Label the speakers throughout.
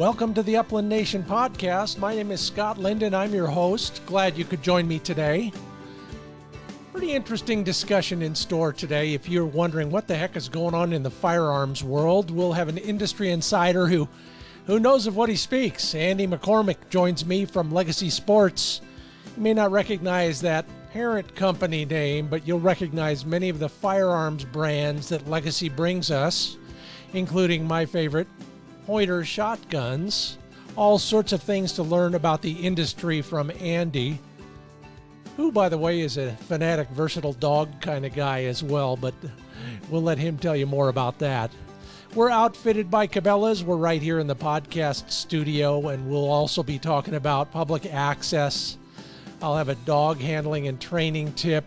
Speaker 1: Welcome to the Upland Nation podcast. My name is Scott Linden. I'm your host. Glad you could join me today. Pretty interesting discussion in store today. If you're wondering what the heck is going on in the firearms world, we'll have an industry insider who knows of what he speaks. Andy McCormick joins me from Legacy Sports. You may not recognize that parent company name, but you'll recognize many of the firearms brands that Legacy brings us, including my favorite, Pointer shotguns. All sorts of things to learn about the industry from Andy, who, by the way, is a fanatic, versatile dog kind of guy as well, but we'll let him tell you more about that. We're outfitted by Cabela's. We're right here in the podcast studio, and we'll also be talking about public access. I'll have a dog handling and training tip.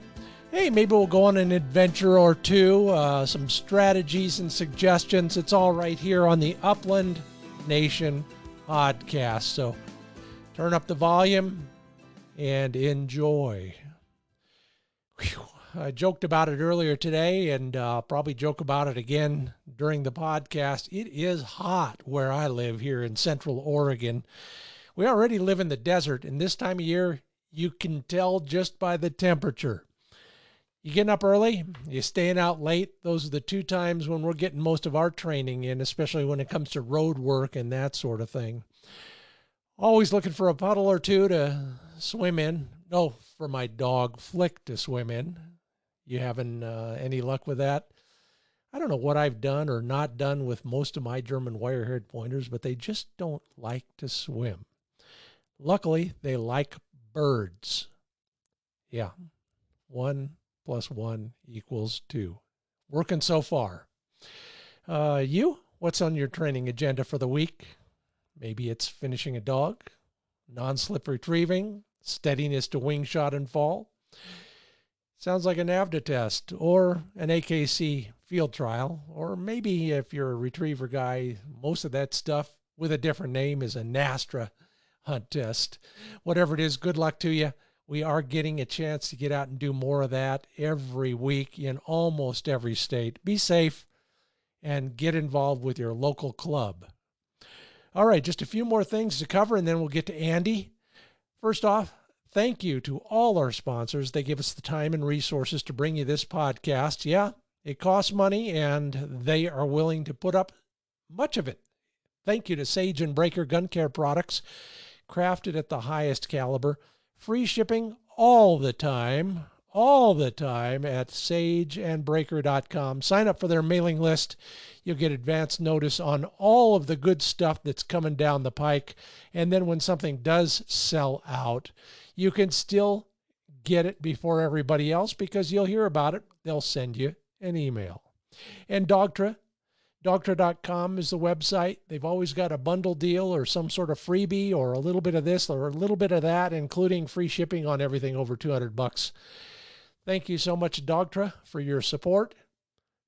Speaker 1: Hey, maybe we'll go on an adventure or two, some strategies and suggestions. It's all right here on the Upland Nation podcast. So turn up the volume and enjoy. Whew. I joked about it earlier today, and probably joke about it again during the podcast. It is hot where I live here in Central Oregon. We already live in the desert, and this time of year, you can tell just by the temperature. You getting up early? You staying out late? Those are the two times when we're getting most of our training in, especially when it comes to road work and that sort of thing. Always looking for a puddle or two to swim in. No, for my dog Flick to swim in. You having any luck with that? I don't know what I've done or not done with most of my German wire-haired pointers, but they just don't like to swim. Luckily, they like birds. Yeah, 1 + 1 = 2. Working so far. What's on your training agenda for the week? Maybe it's finishing a dog, non-slip retrieving, steadiness to wing shot and fall. Sounds like an AVDA test or an AKC field trial, or maybe if you're a retriever guy, most of that stuff with a different name is a NASTRA hunt test. Whatever it is, good luck to you. We are getting a chance to get out and do more of that every week in almost every state. Be safe and get involved with your local club. All right, just a few more things to cover, and then we'll get to Andy. First off, thank you to all our sponsors. They give us the time and resources to bring you this podcast. Yeah, it costs money, and they are willing to put up much of it. Thank you to Sage and Breaker Gun Care products, crafted at the highest caliber. Free shipping all the time at sageandbreaker.com. Sign up for their mailing list. You'll get advance notice on all of the good stuff that's coming down the pike. And then when something does sell out, you can still get it before everybody else because you'll hear about it. They'll send you an email. And Dogtra. Dogtra.com is the website. They've always got a bundle deal or some sort of freebie or a little bit of this or a little bit of that, including free shipping on everything over $200. Thank you so much, Dogtra, for your support,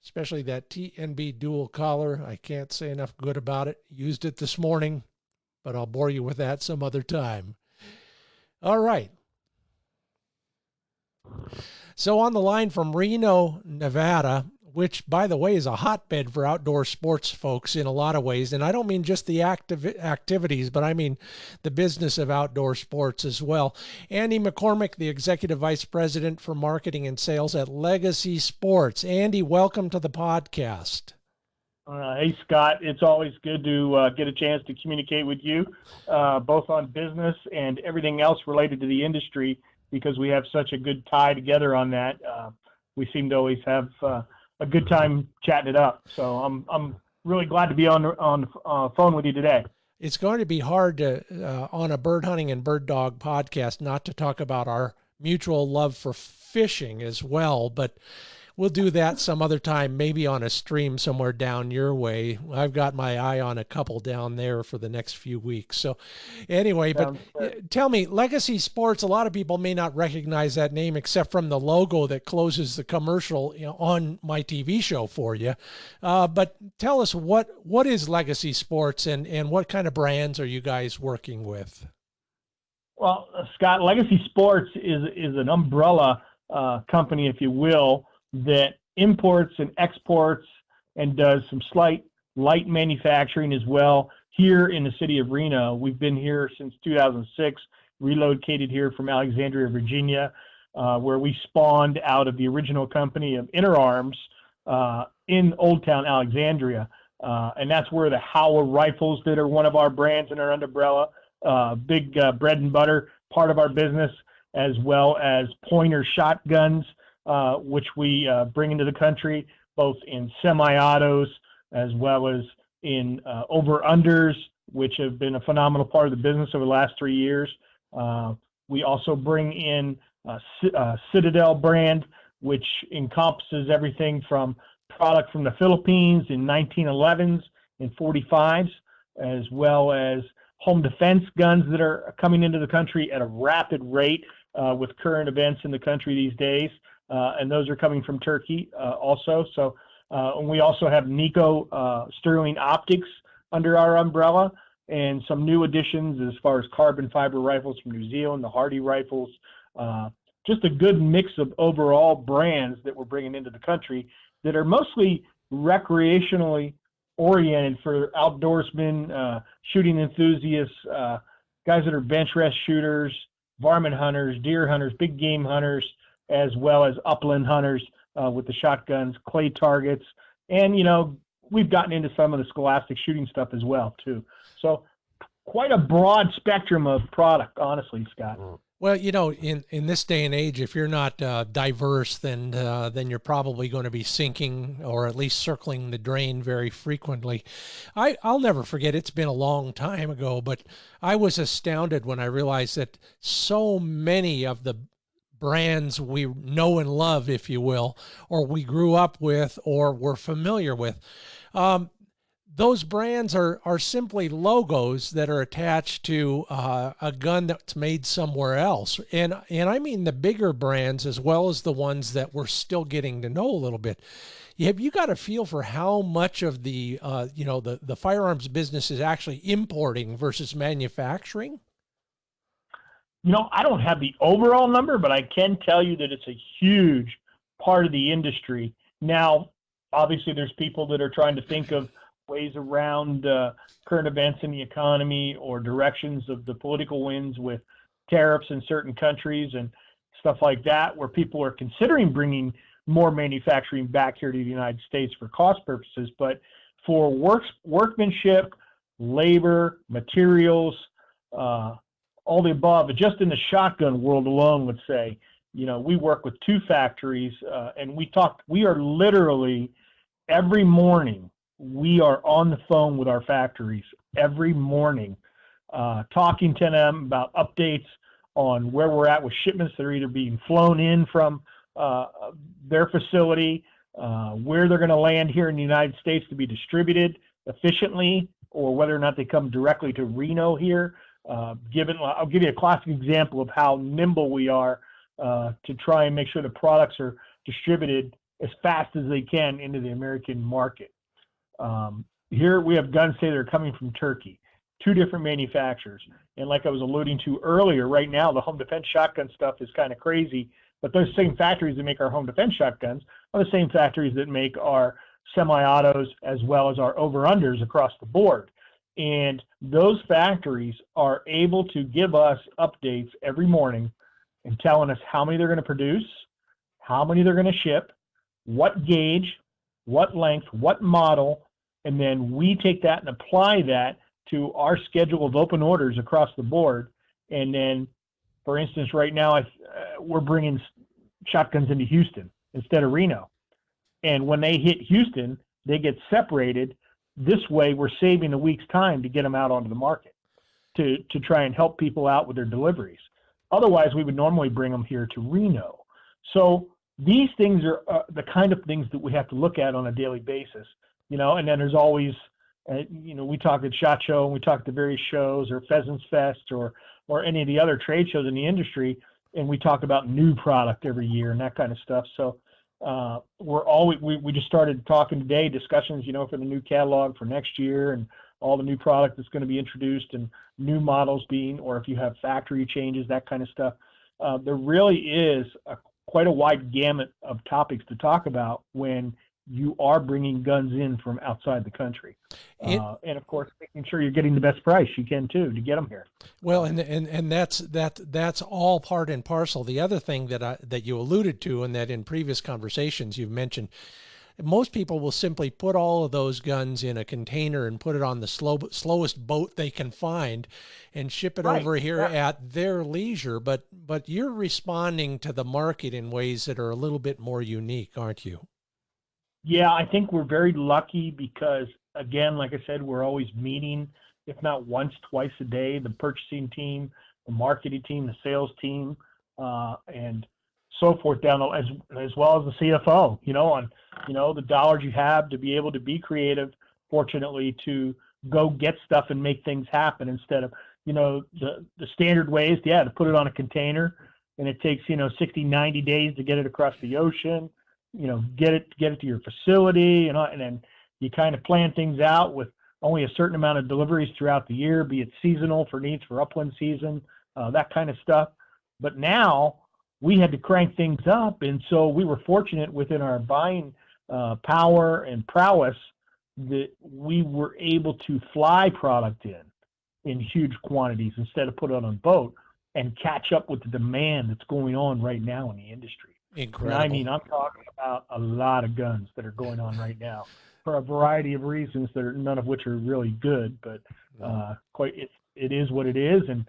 Speaker 1: especially that TNB dual collar. I can't say enough good about it. Used it this morning, but I'll bore you with that some other time. All right. So on the line from Reno, Nevada, which, by the way, is a hotbed for outdoor sports folks in a lot of ways. And I don't mean just the activities, but I mean the business of outdoor sports as well. Andy McCormick, the Executive Vice President for Marketing and Sales at Legacy Sports. Andy, welcome to the podcast.
Speaker 2: Hey, Scott. It's always good to get a chance to communicate with you, both on business and everything else related to the industry, because we have such a good tie together on that. We seem to always have a good time chatting it up. So I'm really glad to be on the phone with you today.
Speaker 1: It's going to be hard to on a bird hunting and bird dog podcast not to talk about our mutual love for fishing as well, but we'll do that some other time, maybe on a stream somewhere down your way. I've got my eye on a couple down there for the next few weeks. So anyway, tell me, Legacy Sports, a lot of people may not recognize that name except from the logo that closes the commercial, on my TV show for you. But tell us, what is Legacy Sports and what kind of brands are you guys working with?
Speaker 2: Well, Scott, Legacy Sports is an umbrella company, if you will, that imports and exports and does some slight light manufacturing as well, here in the city of Reno. We've been here since 2006, relocated here from Alexandria, Virginia, where we spawned out of the original company of Inner Arms in Old Town Alexandria. And that's where the Howa rifles that are one of our brands in our umbrella, big bread and butter part of our business, as well as pointer shotguns, which we bring into the country, both in semi-autos as well as in over-unders, which have been a phenomenal part of the business over the last 3 years. We also bring in Citadel brand, which encompasses everything from product from the Philippines in 1911s and 45s, as well as home defense guns that are coming into the country at a rapid rate with current events in the country these days. And those are coming from Turkey also. So and we also have Nico Sterling optics under our umbrella, and some new additions as far as carbon fiber rifles from New Zealand, the Hardy rifles. Just a good mix of overall brands that we're bringing into the country that are mostly recreationally oriented for outdoorsmen, shooting enthusiasts, guys that are bench rest shooters, varmint hunters, deer hunters, big game hunters, as well as upland hunters with the shotguns, clay targets, and, you know, we've gotten into some of the scholastic shooting stuff as well, too. So quite a broad spectrum of product, honestly, Scott.
Speaker 1: Well, you know, in this day and age, if you're not diverse, then you're probably going to be sinking or at least circling the drain very frequently. I'll never forget, it's been a long time ago, but I was astounded when I realized that so many of the brands we know and love, if you will, or we grew up with or were familiar with, those brands are simply logos that are attached to a gun that's made somewhere else. And I mean the bigger brands as well as the ones that we're still getting to know a little bit. Have you got a feel for how much of the, the firearms business is actually importing versus manufacturing?
Speaker 2: You know, I don't have the overall number, but I can tell you that it's a huge part of the industry. Now, obviously, there's people that are trying to think of ways around current events in the economy or directions of the political winds with tariffs in certain countries and stuff like that, where people are considering bringing more manufacturing back here to the United States for cost purposes. But for workmanship, labor, materials, all the above, just in the shotgun world alone, let's say, you know, we work with 2 factories, and we are literally every morning, we are on the phone with our factories every morning, talking to them about updates on where we're at with shipments that are either being flown in from their facility, where they're going to land here in the United States to be distributed efficiently, or whether or not they come directly to Reno here. I'll give you a classic example of how nimble we are to try and make sure the products are distributed as fast as they can into the American market. Here we have guns say they're coming from Turkey, 2 different manufacturers. And like I was alluding to earlier, right now the home defense shotgun stuff is kind of crazy, but those same factories that make our home defense shotguns are the same factories that make our semi-autos as well as our over-unders across the board. And those factories are able to give us updates every morning and telling us how many they're going to produce, how many they're going to ship, what gauge, what length, what model, and then we take that and apply that to our schedule of open orders across the board. And then, for instance, right now we're bringing shotguns into Houston instead of Reno. And when they hit Houston, they get separated. This way, we're saving a week's time to get them out onto the market to try and help people out with their deliveries. Otherwise, we would normally bring them here to Reno. So these things are the kind of things that we have to look at on a daily basis, you know. And then there's always, we talk at SHOT Show and we talk at the various shows or Pheasants Fest or any of the other trade shows in the industry, and we talk about new product every year and that kind of stuff. So we just started talking today, discussions, for the new catalog for next year and all the new product that's going to be introduced and new models or if you have factory changes, that kind of stuff. There really is quite a wide gamut of topics to talk about when you are bringing guns in from outside the country.
Speaker 1: It,
Speaker 2: And of course, making sure you're getting the best price you can too to get them here.
Speaker 1: well, and that's all part and parcel. The other thing that you alluded to, and that in previous conversations you've mentioned, most people will simply put all of those guns in a container and put it on the slowest boat they can find and ship it over here at their leisure. But you're responding to the market in ways that are a little bit more unique, aren't you?
Speaker 2: Yeah, I think we're very lucky because, again, like I said, we're always meeting, if not once, twice a day, the purchasing team, the marketing team, the sales team, and so forth down as well as the CFO, on, the dollars you have to be able to be creative, fortunately, to go get stuff and make things happen instead of, the standard ways, to put it on a container and it takes, 60, 90 days to get it across the ocean, get it to your facility, and then you kind of plan things out with only a certain amount of deliveries throughout the year, be it seasonal for needs for upland season, that kind of stuff. But now we had to crank things up, and so we were fortunate within our buying power and prowess that we were able to fly product in huge quantities instead of put it on a boat and catch up with the demand that's going on right now in the industry.
Speaker 1: Incredible.
Speaker 2: And I mean, I'm talking about a lot of guns that are going on right now for a variety of reasons that are none of which are really good, but it is what it is. And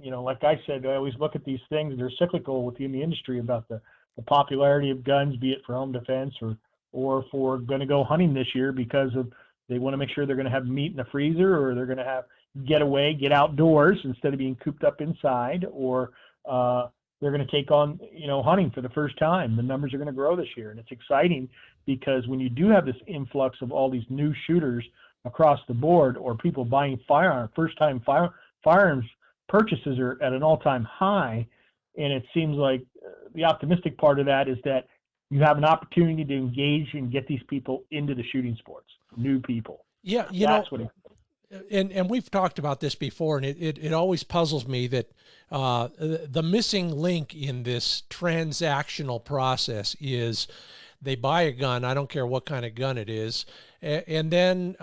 Speaker 2: like I said, I always look at these things that are cyclical within the industry about the popularity of guns, be it for home defense or for going to go hunting this year because of they want to make sure they're going to have meat in the freezer, or they're going to have get outdoors instead of being cooped up inside, or they're going to take on, hunting for the first time. The numbers are going to grow this year. And it's exciting because when you do have this influx of all these new shooters across the board, or people buying first-time firearms purchases are at an all-time high. And it seems like the optimistic part of that is that you have an opportunity to engage and get these people into the shooting sports, new people.
Speaker 1: Yeah,
Speaker 2: That's what
Speaker 1: and we've talked about this before, and it always puzzles me that the missing link in this transactional process is they buy a gun, I don't care what kind of gun it is, and then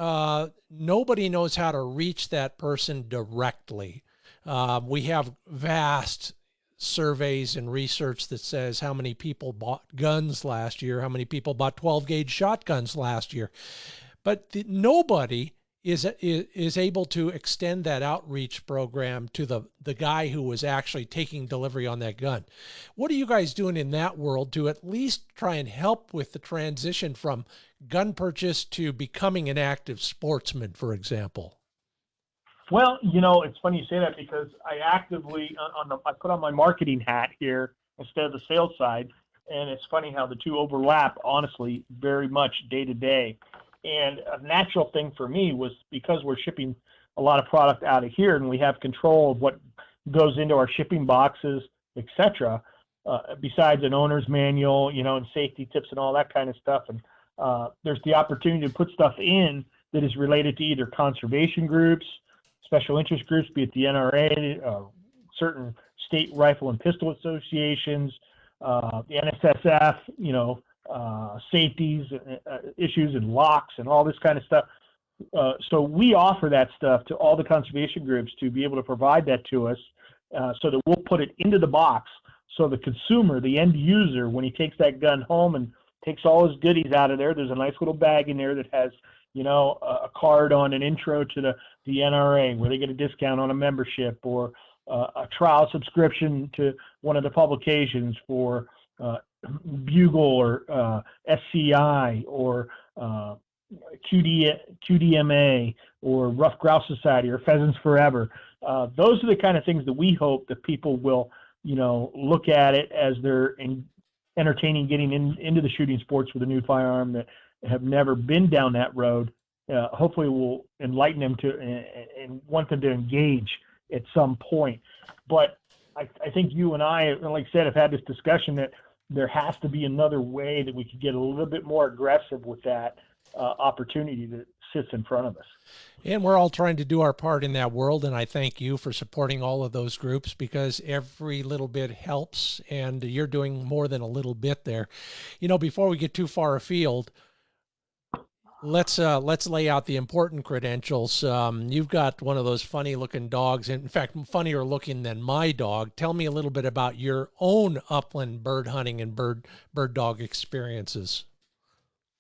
Speaker 1: nobody knows how to reach that person directly. We have vast surveys and research that says how many people bought guns last year, how many people bought 12-gauge shotguns last year, but nobody is able to extend that outreach program to the guy who was actually taking delivery on that gun. What are you guys doing in that world to at least try and help with the transition from gun purchase to becoming an active sportsman, for example?
Speaker 2: Well, it's funny you say that because I actively, I put on my marketing hat here instead of the sales side, and it's funny how the two overlap, honestly, very much day to day. And a natural thing for me was because we're shipping a lot of product out of here and we have control of what goes into our shipping boxes, etc. Besides an owner's manual, and safety tips and all that kind of stuff. And there's the opportunity to put stuff in that is related to either conservation groups, special interest groups, be it the NRA, certain state rifle and pistol associations, the NSSF, safeties, issues and locks and all this kind of stuff. So we offer that stuff to all the conservation groups to be able to provide that to us so that we'll put it into the box so the consumer, the end user, when he takes that gun home and takes all his goodies out of there, there's a nice little bag in there that has, a card on an intro to the NRA where they get a discount on a membership, or a trial subscription to one of the publications for Bugle or SCI or QDMA or Rough Grouse Society or Pheasants Forever. Those are the kind of things that we hope that people will, look at it as they're entertaining getting into the shooting sports with a new firearm that have never been down that road. Hopefully will enlighten them to and want them to engage at some point. But I think you and I, like I said, have had this discussion that there has to be another way that we could get a little bit more aggressive with that opportunity that sits in front of us.
Speaker 1: And we're all trying to do our part in that world, and I thank you for supporting all of those groups, because every little bit helps, and you're doing more than a little bit there. You know, before we get too far afield, let's lay out the important credentials. You've got one of those funny looking dogs, in fact, funnier looking than my dog. Tell me a little bit about your own upland bird hunting and bird dog experiences.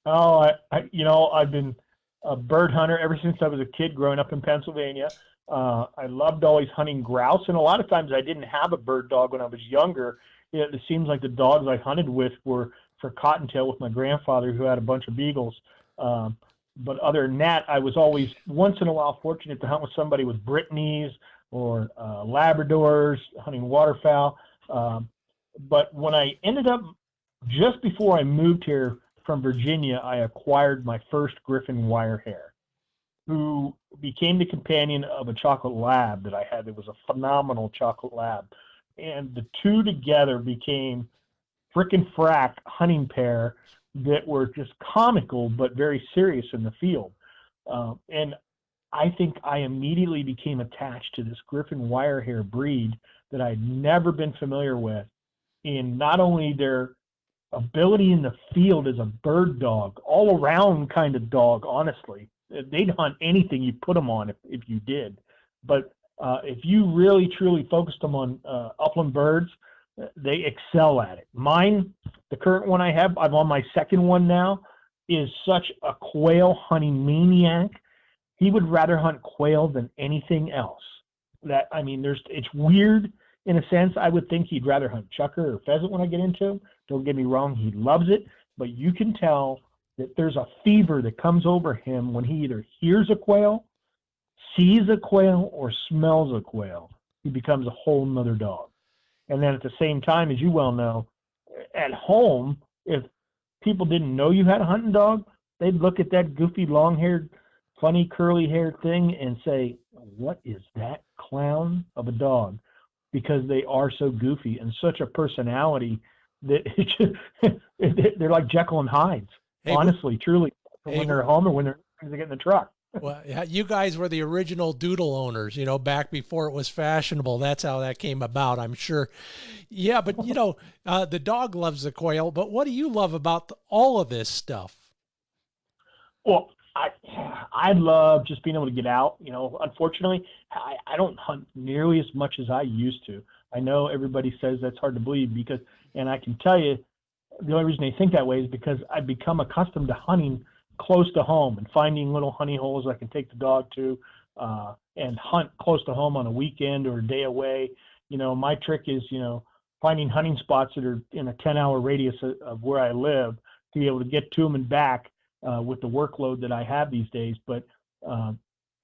Speaker 2: Oh, I've been a bird hunter ever since I was a kid growing up in Pennsylvania. I loved always hunting grouse, and a lot of times I didn't have a bird dog when I was younger. It seems like the dogs I hunted with were for cottontail with my grandfather, who had a bunch of beagles. But other than that, I was always once in a while fortunate to hunt with somebody with Brittany's or Labradors, hunting waterfowl. But when I ended up, just before I moved here from Virginia, I acquired my first Griffin wirehair, who became the companion of a chocolate lab that I had. It was a phenomenal chocolate lab. And the two together became frickin' frack hunting pair that were just comical but very serious in the field. And I think I immediately became attached to this Griffin wirehair breed that I'd never been familiar with, in not only their ability in the field as a bird dog, all around kind of dog, honestly. They'd hunt anything you put them on if you did. But if you really truly focused them on upland birds, they excel at it. Mine, the current one I have, I'm on my second one now, is such a quail hunting maniac. He would rather hunt quail than anything else. It's weird in a sense. I would think he'd rather hunt chukar or pheasant when I get into him. Don't get me wrong, he loves it, but you can tell that there's a fever that comes over him when he either hears a quail, sees a quail, or smells a quail. He becomes a whole nother dog. And then at the same time, as you well know, at home, if people didn't know you had a hunting dog, they'd look at that goofy, long-haired, funny, curly-haired thing and say, what is that clown of a dog? Because they are so goofy and such a personality that they're like Jekyll and Hyde, honestly, truly, when they're home or when they get in the truck.
Speaker 1: Well, you guys were the original doodle owners, back before it was fashionable. That's how that came about, I'm sure. Yeah, but, the dog loves the quail, but what do you love about all of this stuff?
Speaker 2: Well, I love just being able to get out. Unfortunately, I don't hunt nearly as much as I used to. I know everybody says that's hard to believe and I can tell you the only reason they think that way is because I've become accustomed to hunting close to home and finding little honey holes I can take the dog to and hunt close to home on a weekend or a day away. My trick is, finding hunting spots that are in a 10-hour radius of where I live to be able to get to them and back with the workload that I have these days. But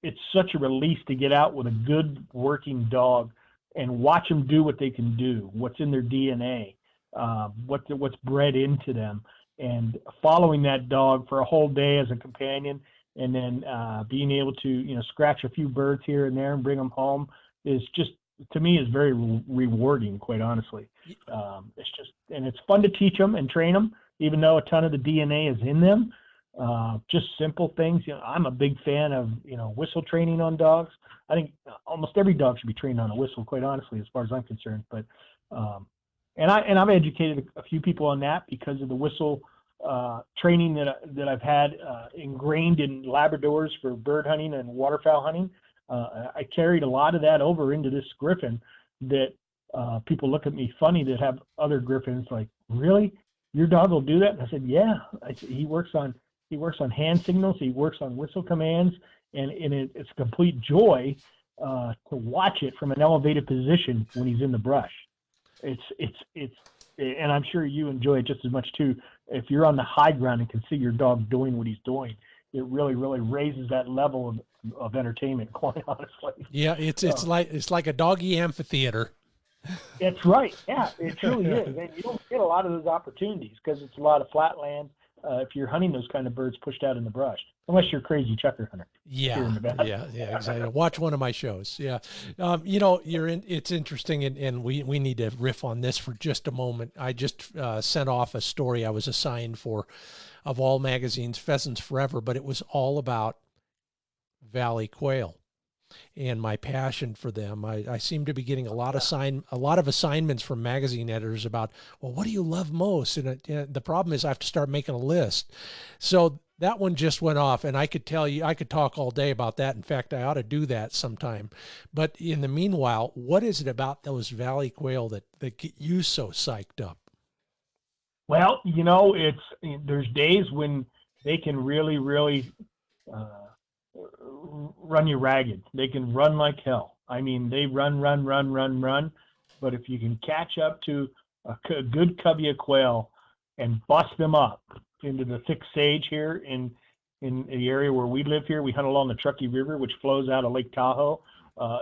Speaker 2: it's such a release to get out with a good working dog and watch them do what they can do, what's in their DNA, what's bred into them. And following that dog for a whole day as a companion, and then being able to scratch a few birds here and there and bring them home is just, to me, is very rewarding, quite honestly. It's fun to teach them and train them, even though a ton of the DNA is in them. Just simple things. I'm a big fan of whistle training on dogs. I think almost every dog should be trained on a whistle, quite honestly, as far as I'm concerned. But and I've educated a few people on that because of the whistle training that I've had ingrained in Labradors for bird hunting and waterfowl hunting. I carried a lot of that over into this Griffin that people look at me funny that have other Griffins, like, really? Your dog will do that? And I said, yeah. He works on hand signals. He works on whistle commands, and it's a complete joy to watch it from an elevated position when he's in the brush. And I'm sure you enjoy it just as much too. If you're on the high ground and can see your dog doing what he's doing, it really, really raises that level of entertainment, quite honestly.
Speaker 1: Yeah, it's like a doggy amphitheater.
Speaker 2: That's right. Yeah, it truly is. And you don't get a lot of those opportunities because it's a lot of flat land, if you're hunting those kind of birds pushed out in the brush, unless you're a crazy chucker hunter.
Speaker 1: Yeah, yeah, exactly. Watch one of my shows. Yeah, It's interesting, and we need to riff on this for just a moment. I just sent off a story I was assigned for, of all magazines, Pheasants Forever, but it was all about valley quail and my passion for them. I seem to be getting a lot of assignments from magazine editors about, well, what do you love most? And the problem is I have to start making a list. So that one just went off, and I could tell you, I could talk all day about that. In fact, I ought to do that sometime. But in the meanwhile, what is it about those valley quail that get you so psyched up?
Speaker 2: Well, there's days when they can really, really run you ragged. They can run like hell. I mean, they run. But if you can catch up to a good covey of quail and bust them up into the thick sage here in the area where we live here, we hunt along the Truckee River, which flows out of Lake Tahoe.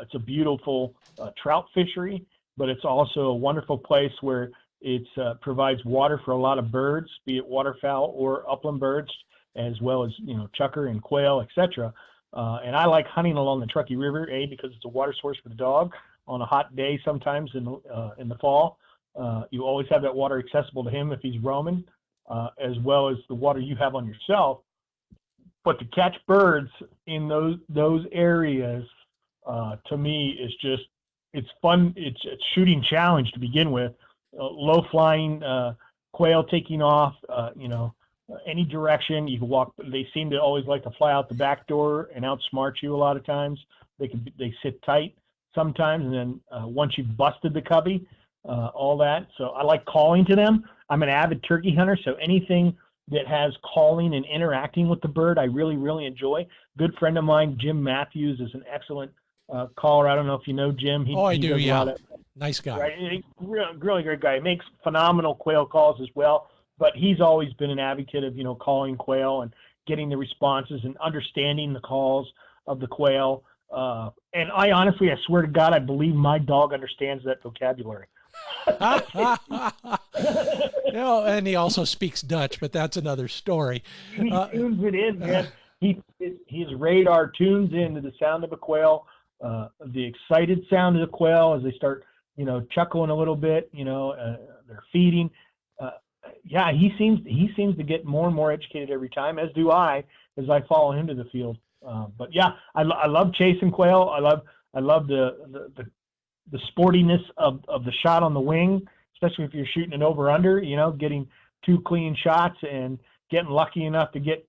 Speaker 2: It's a beautiful trout fishery, but it's also a wonderful place where it provides water for a lot of birds, be it waterfowl or upland birds, as well as chucker and quail, etc. And I like hunting along the Truckee River, because it's a water source for the dog on a hot day. Sometimes in the fall, you always have that water accessible to him if he's roaming, as well as the water you have on yourself. But to catch birds in those areas, to me, is just, it's fun. It's a shooting challenge to begin with. Low flying quail taking off, any direction you can walk. They seem to always like to fly out the back door and outsmart you a lot of times. They sit tight sometimes, and then once you've busted the covey, all that. So I like calling to them. I'm an avid turkey hunter, so anything that has calling and interacting with the bird, I really, really enjoy. Good friend of mine, Jim Matthews, is an excellent caller. I don't know if you know Jim.
Speaker 1: I do, yeah. Nice guy.
Speaker 2: Right? Really great guy. He makes phenomenal quail calls as well, but he's always been an advocate of, calling quail and getting the responses and understanding the calls of the quail. And I honestly, I swear to God, I believe my dog understands that vocabulary.
Speaker 1: And he also speaks Dutch, but that's another story.
Speaker 2: He tunes it in, man. His radar tunes into the sound of a quail, the excited sound of the quail as they start, chuckling a little bit, they're feeding. He seems to get more and more educated every time, as do I, as I follow him to the field. But yeah, I love chasing quail. I love the sportiness of the shot on the wing, especially if you're shooting an over under, getting two clean shots and getting lucky enough to get,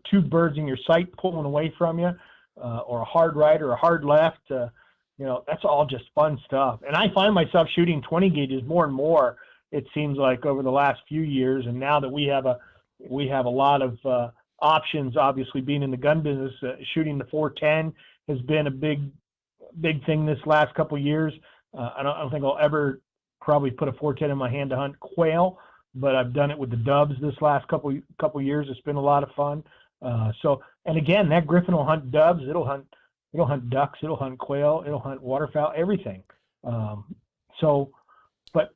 Speaker 2: two birds in your sight pulling away from you, or a hard right or a hard left. That's all just fun stuff. And I find myself shooting 20 gauges more and more, it seems like, over the last few years. And now that we have a lot of options, obviously being in the gun business, shooting the 410 has been a big thing this last couple of years. I don't think I'll ever probably put a 410 in my hand to hunt quail, but I've done it with the dubs this last couple of years. It's been a lot of fun. And again, that Griffin will hunt dubs. It'll hunt ducks. It'll hunt quail. It'll hunt waterfowl. Everything. But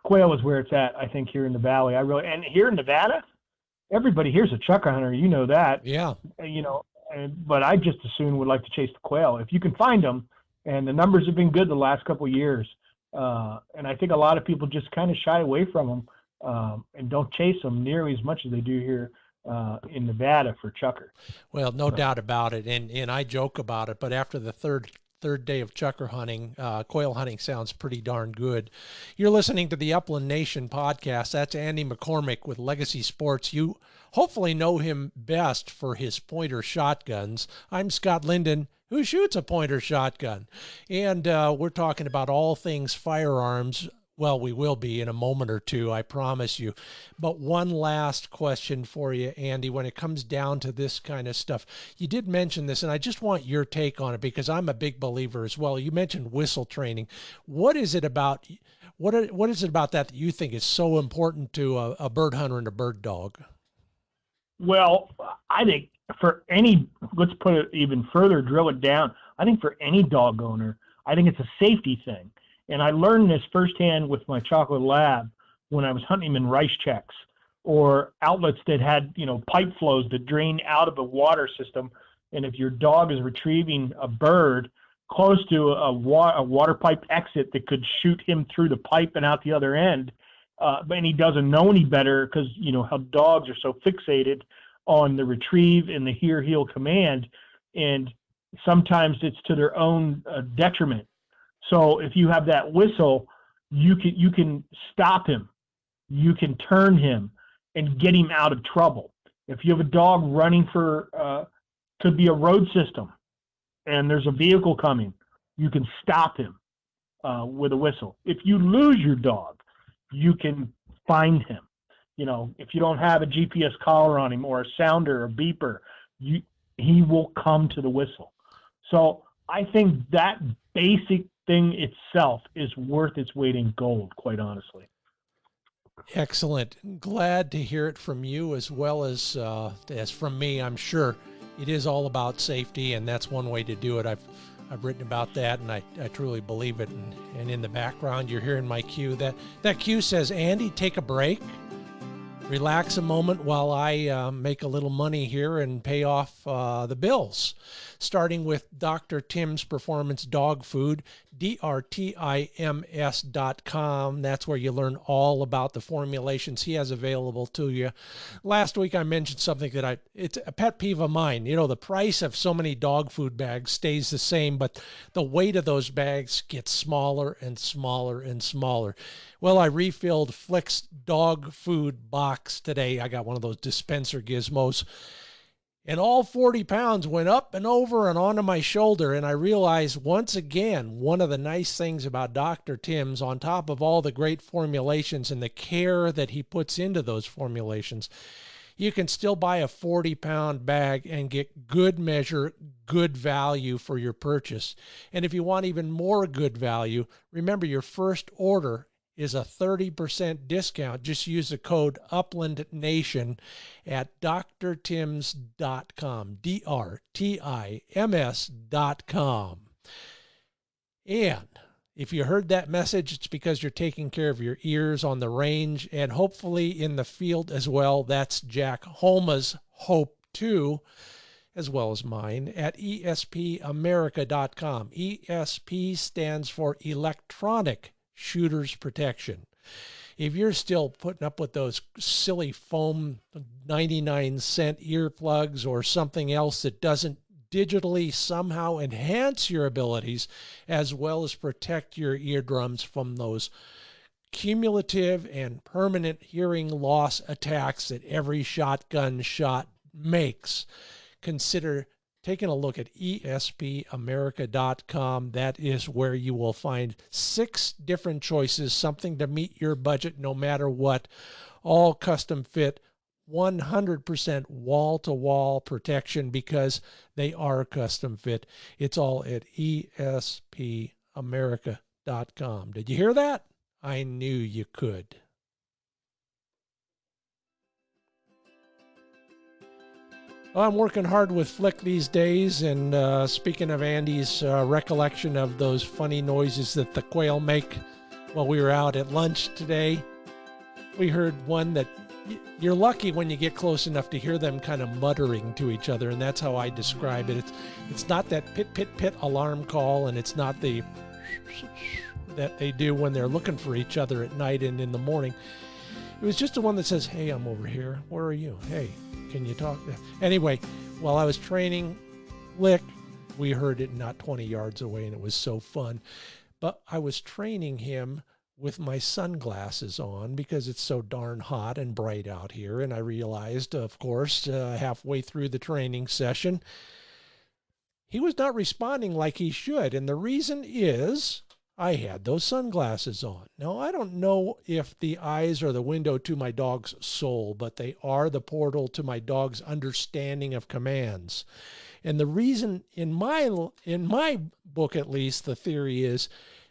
Speaker 2: quail is where it's at, I think, here in the valley. And here in Nevada, everybody here's a chucker hunter. You know that.
Speaker 1: Yeah.
Speaker 2: But I just as soon would like to chase the quail if you can find them. And the numbers have been good the last couple of years. And I think a lot of people just kind of shy away from them and don't chase them nearly as much as they do here in Nevada for chucker.
Speaker 1: Well, no doubt about it. And I joke about it, but after the third day of chucker hunting, quail hunting sounds pretty darn good. You're listening to the Upland Nation podcast. That's Andy McCormick with Legacy Sports. You hopefully know him best for his pointer shotguns. I'm Scott Linden, who shoots a pointer shotgun. And we're talking about all things firearms. Well, we will be in a moment or two, I promise you. But one last question for you, Andy, when it comes down to this kind of stuff. You did mention this, and I just want your take on it because I'm a big believer as well. You mentioned whistle training. What is it about that you think is so important to a bird hunter and a bird dog?
Speaker 2: Well, I think let's put it even further, drill it down. I think for any dog owner, I think it's a safety thing. And I learned this firsthand with my chocolate lab when I was hunting him in rice checks. or outlets that had, pipe flows that drain out of the water system. And if your dog is retrieving a bird close to a water pipe exit that could shoot him through the pipe and out the other end, and he doesn't know any better because, how dogs are so fixated on the retrieve and the hear, heel command. And sometimes it's to their own detriment. So if you have that whistle, you can stop him, you can turn him and get him out of trouble. If you have a dog running for, could be a road system, and there's a vehicle coming, you can stop him with a whistle. If you lose your dog, you can find him. If you don't have a GPS collar on him or a sounder or beeper, he will come to the whistle. So I think that basic thing itself is worth its weight in gold, quite honestly.
Speaker 1: Excellent. Glad to hear it from you as well as from me. I'm sure it is all about safety, and that's one way to do it. I've written about that, and I truly believe it. And in the background, you're hearing my cue. That cue says, Andy, take a break. Relax a moment while I make a little money here and pay off the bills. Starting with Dr. Tim's Performance Dog Food, DRTIMS.com. That's where you learn all about the formulations he has available to you. Last week I mentioned something that it's a pet peeve of mine. The price of so many dog food bags stays the same, but the weight of those bags gets smaller and smaller and smaller. Well, I refilled Flick's dog food box today. I got one of those dispenser gizmos. And all 40 pounds went up and over and onto my shoulder. And I realized once again, one of the nice things about Dr. Tim's, on top of all the great formulations and the care that he puts into those formulations, you can still buy a 40-pound bag and get good measure, good value for your purchase. And if you want even more good value, remember your first order is a 30% discount. Just use the code UplandNation at drtims.com, DRTIMS.com. And if you heard that message, it's because you're taking care of your ears on the range and hopefully in the field as well. That's Jack Holma's hope too, as well as mine, at ESPAmerica.com. ESP stands for Electronic Shooter's Protection. If you're still putting up with those silly foam 99-cent earplugs or something else that doesn't digitally somehow enhance your abilities as well as protect your eardrums from those cumulative and permanent hearing loss attacks that every shotgun shot makes, consider taking a look at ESPAmerica.com. That is where you will find 6 different choices, something to meet your budget no matter what, all custom fit, 100% wall-to-wall protection because they are custom fit. It's all at ESPAmerica.com. Did you hear that? I knew you could. I'm working hard with Flick these days, and speaking of Andy's recollection of those funny noises that the quail make while we were out at lunch today, we heard one that you're lucky when you get close enough to hear them kind of muttering to each other, and that's how I describe it. It's not that pit, pit, pit alarm call, and it's not the that they do when they're looking for each other at night and in the morning. It was just the one that says, hey, I'm over here. Where are you? Hey, can you talk? Anyway, while I was training Lick, we heard it not 20 yards away, and it was so fun. But I was training him with my sunglasses on because it's so darn hot and bright out here. And I realized, of course, halfway through the training session, he was not responding like he should. And the reason is I had those sunglasses on. Now, I don't know if the eyes are the window to my dog's soul, but they are the portal to my dog's understanding of commands. And the reason, in my book at least, the theory is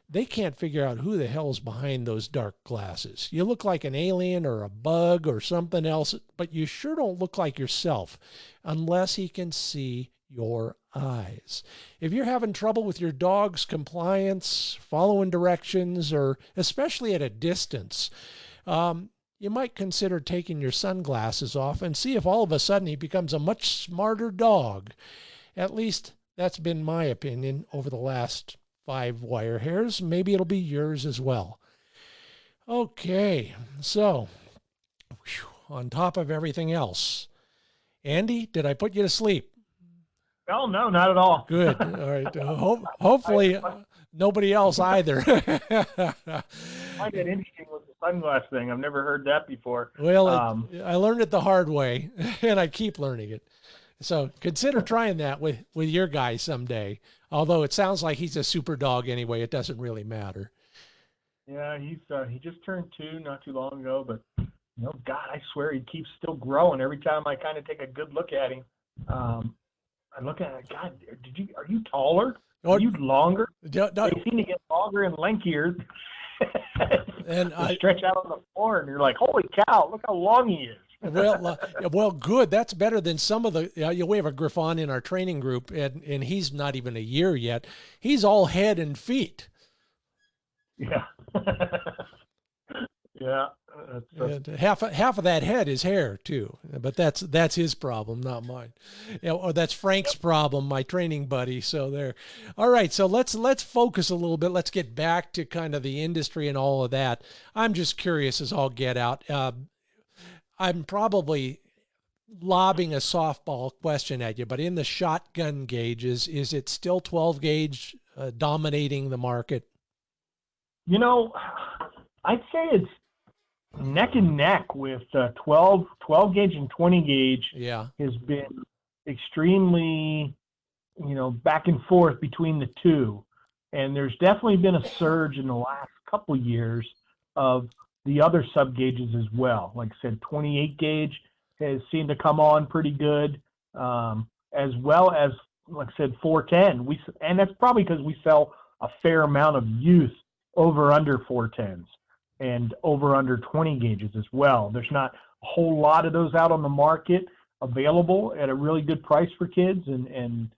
Speaker 1: they can't figure out who the hell's behind those dark glasses. You look like an alien or a bug or something else, but you sure don't look like yourself unless he can see your eyes. If you're having trouble with your dog's compliance, following directions, or especially at a distance, you might consider taking your sunglasses off and see if all of a sudden he becomes a much smarter dog. At least that's been my opinion over the last 5 wire hairs. Maybe it'll be yours as well. Okay, so on top of everything else, Andy, did I put you to sleep?
Speaker 2: Oh, no, not at all.
Speaker 1: Good. All right. Hopefully nobody else either.
Speaker 2: I find it interesting with the sunglass thing. I've never heard that before.
Speaker 1: Well, I learned it the hard way, and I keep learning it. So consider trying that with your guy someday. Although it sounds like he's a super dog anyway, it doesn't really matter.
Speaker 2: Yeah, he just turned 2 not too long ago, but God, I swear he keeps still growing. Every time I kind of take a good look at him, I look at it. God, are you taller? Are you longer?
Speaker 1: No.
Speaker 2: They seem to get longer and lankier.
Speaker 1: And I
Speaker 2: stretch out on the floor, and you're like, "Holy cow! Look how long he is."
Speaker 1: Well, good. That's better than some of the. We have a Griffon in our training group, and he's not even a year yet. He's all head and feet.
Speaker 2: Yeah. Yeah.
Speaker 1: Half of that head is hair too, but that's his problem, not mine. Or that's Frank's problem, my training buddy. So there. All right, so let's focus a little bit. Let's get back to kind of the industry and all of that. I'm just curious as all get out. I'm probably lobbing a softball question at you, but in the shotgun gauges, is it still 12 gauge dominating the market?
Speaker 2: I'd say it's neck and neck with 12 gauge and 20 gauge.
Speaker 1: Yeah,
Speaker 2: has been extremely, back and forth between the two. And there's definitely been a surge in the last couple of years of the other sub gauges as well. Like I said, 28 gauge has seemed to come on pretty good, as well as, like I said, 410. And that's probably because we sell a fair amount of youth over under 410s and over under 20 gauges as well. There's not a whole lot of those out on the market available at a really good price for kids and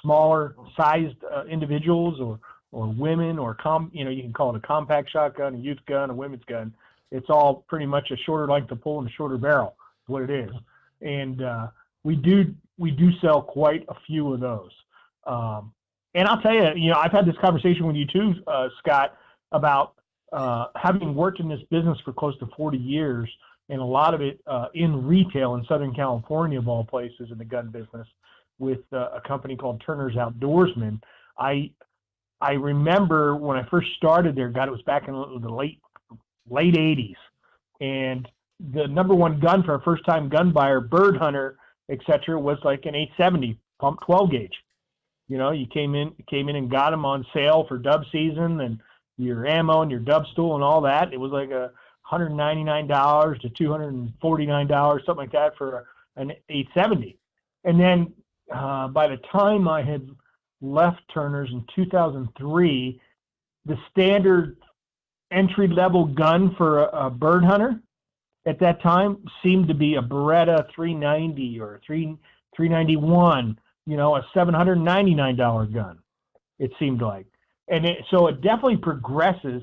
Speaker 2: smaller sized individuals or women or you can call it a compact shotgun, a youth gun, a women's gun. It's all pretty much a shorter length of pull and a shorter barrel is what it is. And we do sell quite a few of those. And I'll tell you, I've had this conversation with you too, Scott, about having worked in this business for close to 40 years, and a lot of it in retail in Southern California, of all places, in the gun business, with a company called Turner's Outdoorsman. I remember when I first started there, God, it was back in the late 80s, and the number one gun for a first-time gun buyer, bird hunter, etc., was like an 870 pump 12 gauge. You came in and got them on sale for dove season, and your ammo and your dove stool and all that. It was like $199 to $249, something like that, for an 870. And then by the time I had left Turner's in 2003, the standard entry-level gun for a bird hunter at that time seemed to be a Beretta 390 or 391, a $799 gun, it seemed like. And so it definitely progresses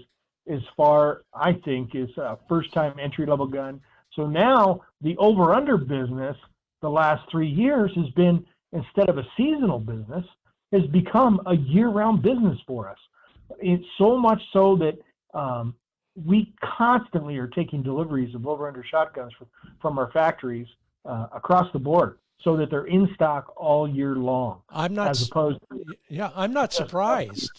Speaker 2: as far, I think, as a first-time entry-level gun. So now the over-under business the last 3 years has been, instead of a seasonal business, has become a year-round business for us. It's so much so that we constantly are taking deliveries of over-under shotguns from our factories across the board, so that they're in stock all year long.
Speaker 1: I'm not surprised.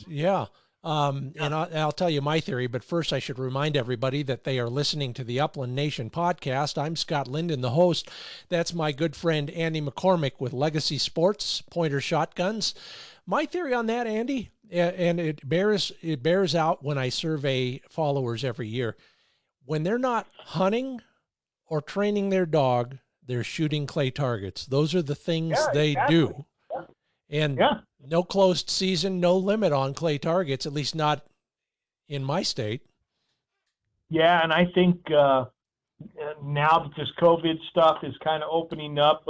Speaker 1: Yeah. And I'll tell you my theory, but first I should remind everybody that they are listening to the Upland Nation podcast. I'm Scott Linden, the host. That's my good friend Andy McCormick with Legacy Sports Pointer Shotguns. My theory on that, Andy, and it bears out when I survey followers every year. When they're not hunting or training their dog, they're shooting clay targets. Those are the things they do. And no closed season, no limit on clay targets, at least not in my state.
Speaker 2: Yeah, and I think now that this COVID stuff is kind of opening up,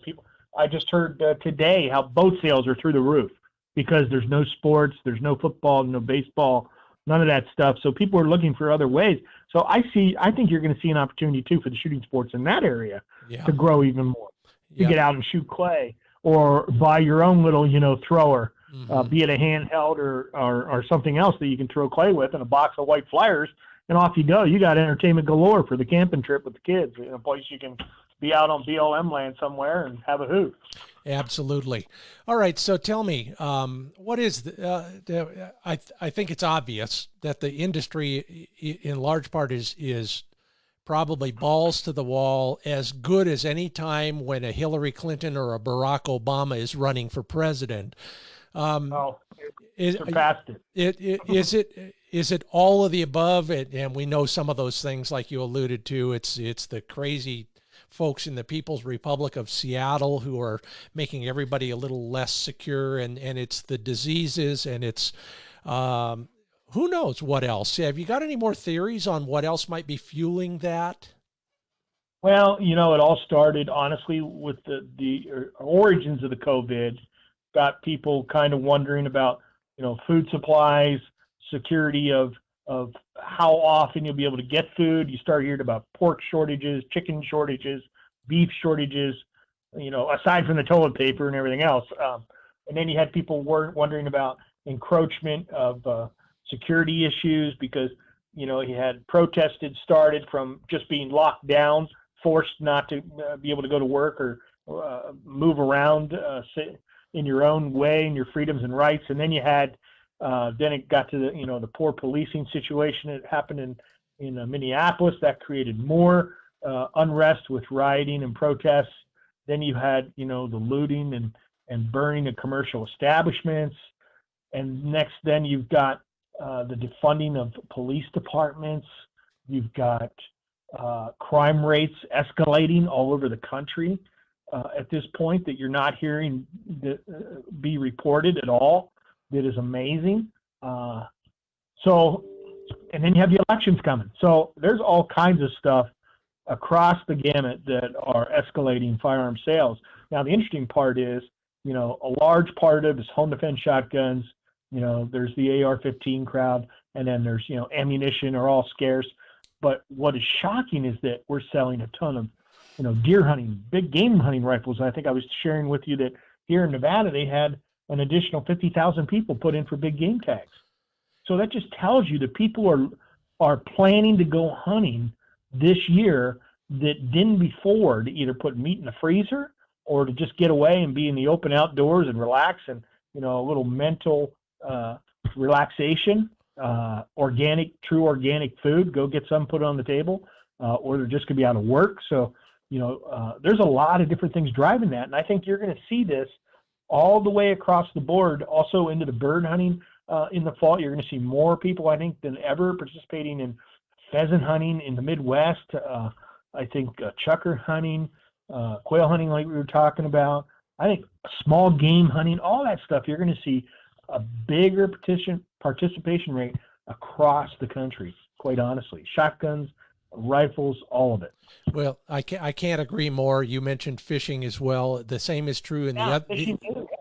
Speaker 2: people. I just heard today how boat sales are through the roof because there's no sports, there's no football, no baseball, none of that stuff. So people are looking for other ways. So I think you're going to see an opportunity too for the shooting sports in that area to grow even more. To get out and shoot clay or buy your own little, thrower, be it a handheld or something else that you can throw clay with, and a box of white flyers, and off you go. You got entertainment galore for the camping trip with the kids. A place you can be out on BLM land somewhere and have a hoot.
Speaker 1: Absolutely. All right. So tell me, what is I think it's obvious that the industry in large part is probably balls to the wall, as good as any time when a Hillary Clinton or a Barack Obama is running for president.
Speaker 2: Surpassed it.
Speaker 1: Is it all of the above? And we know some of those things, like you alluded to. It's the crazy folks in the People's Republic of Seattle who are making everybody a little less secure, and it's the diseases, and it's who knows what else. Have you got any more theories on what else might be fueling that?
Speaker 2: Well, it all started honestly with the origins of the COVID. Got people kind of wondering about food supplies, security of how often you'll be able to get food. You start hearing about pork shortages, chicken shortages, beef shortages, aside from the toilet paper and everything else. And then you had people wondering about encroachment of security issues because, you had protested started from just being locked down, forced not to be able to go to work or move around in your own way and your freedoms and rights. And then you had then it got to the poor policing situation that happened in Minneapolis. That created more unrest with rioting and protests. Then you had the looting and burning of commercial establishments. And next, then you've got the defunding of police departments. You've got crime rates escalating all over the country at this point that you're not hearing be reported at all. That is amazing. And then you have the elections coming. So there's all kinds of stuff across the gamut that are escalating firearm sales. Now, the interesting part is, a large part of it is home defense shotguns. There's the AR-15 crowd, and then there's, ammunition are all scarce. But what is shocking is that we're selling a ton of, deer hunting, big game hunting rifles. I think I was sharing with you that here in Nevada, they had an additional 50,000 people put in for big game tags. So that just tells you that people are planning to go hunting this year that didn't before, to either put meat in the freezer or to just get away and be in the open outdoors and relax and, a little mental relaxation, true organic food, go get some, put it on the table, or they're just going to be out of work. So, there's a lot of different things driving that. And I think you're going to see this all the way across the board, also into the bird hunting in the fall. You're going to see more people, I think, than ever participating in pheasant hunting in the Midwest. I think chucker hunting, quail hunting like we were talking about. I think small game hunting, all that stuff, you're going to see a bigger participation rate across the country, quite honestly. Shotguns, rifles, all of it.
Speaker 1: Well, I can't agree more. You mentioned fishing as well. The same is true in the other.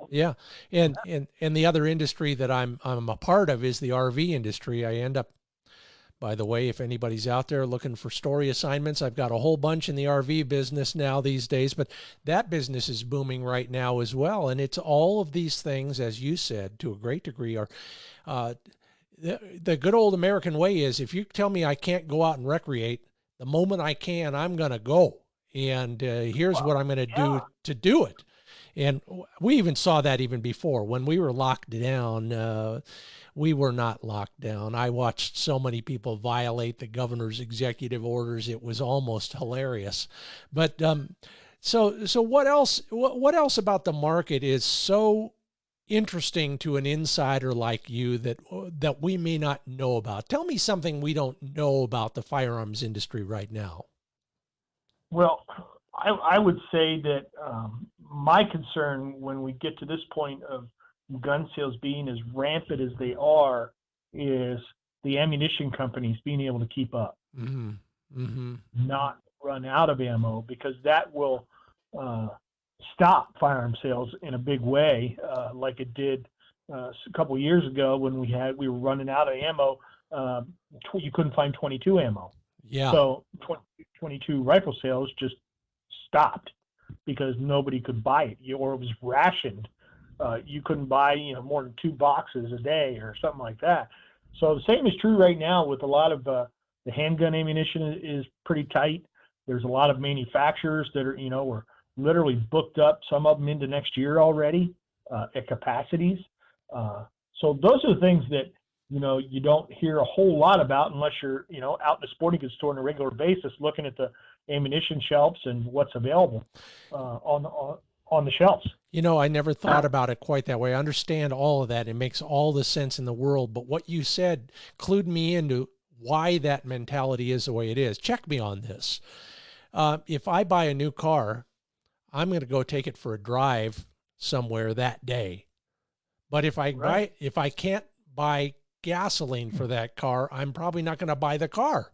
Speaker 1: Yeah, and the other industry that I'm a part of is the RV industry. I end up, by the way, if anybody's out there looking for story assignments, I've got a whole bunch in the RV business now these days. But that business is booming right now as well, and it's all of these things, as you said, to a great degree, are. The good old American way is, if you tell me I can't go out and recreate, the moment I can, I'm going to go. And here's what I'm going to do it. And we even saw that even before. When we were locked down, we were not locked down. I watched so many people violate the governor's executive orders. It was almost hilarious. But so what else? What else about the market is so interesting to an insider like you that we may not know about? Tell me something we don't know about the firearms industry right now.
Speaker 2: Well, I would say that my concern when we get to this point of gun sales being as rampant as they are is the ammunition companies being able to keep up, not run out of ammo, because that will stop firearm sales in a big way, like it did a couple of years ago when we were running out of ammo you couldn't find 22 ammo.
Speaker 1: Yeah.
Speaker 2: So 22 rifle sales just stopped because nobody could buy it, or it was rationed. You couldn't buy, more than 2 boxes a day or something like that. So the same is true right now with a lot of the handgun ammunition is pretty tight. There's a lot of manufacturers that are, were literally booked up, some of them into next year already at capacities. So those are the things that, you don't hear a whole lot about unless you're, out in the sporting goods store on a regular basis looking at the ammunition shelves and what's available on the shelves.
Speaker 1: I never thought about it quite that way. I understand all of that. It makes all the sense in the world. But what you said clued me into why that mentality is the way it is. Check me on this. If I buy a new car, I'm going to go take it for a drive somewhere that day. But if I can't buy gasoline for that car, I'm probably not going to buy the car.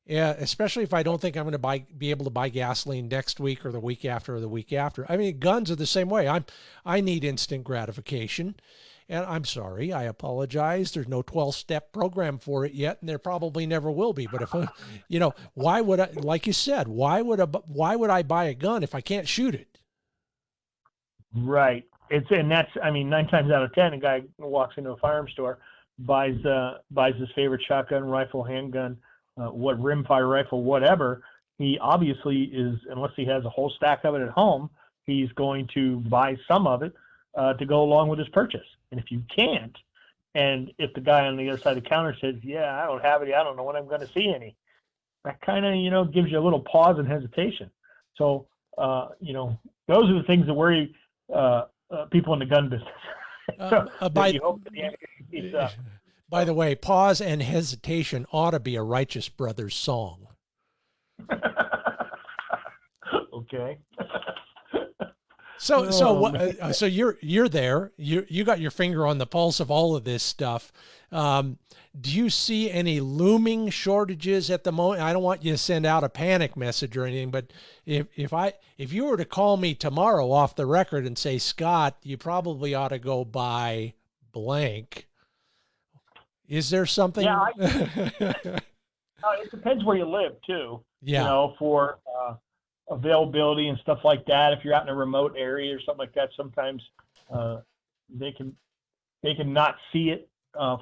Speaker 1: Yeah, especially if I don't think I'm going to be able to buy gasoline next week or the week after or the week after. I mean, guns are the same way. I need instant gratification, and I'm sorry, I apologize. There's no 12-step program for it yet, and there probably never will be. But if why would I? Like you said, why would I buy a gun if I can't shoot it?
Speaker 2: Right. That's 9 times out of 10, a guy walks into a firearms store, buys his favorite shotgun, rifle, handgun, what rimfire rifle, whatever. He obviously is, unless he has a whole stack of it at home, he's going to buy some of it to go along with his purchase. And if you can't, and if the guy on the other side of the counter says, "Yeah, I don't have any, I don't know when I'm going to see any," that kind of gives you a little pause and hesitation. So those are the things that worry people in the gun business.
Speaker 1: By the way, pause and hesitation ought to be a Righteous Brothers song.
Speaker 2: Okay.
Speaker 1: So you're there. You got your finger on the pulse of all of this stuff. Do you see any looming shortages at the moment? I don't want you to send out a panic message or anything, but if you were to call me tomorrow off the record and say, "Scott, you probably ought to go buy blank," is there something?
Speaker 2: Yeah, it depends where you live too.
Speaker 1: Yeah.
Speaker 2: For availability and stuff like that. If you're out in a remote area or something like that, sometimes they can not see it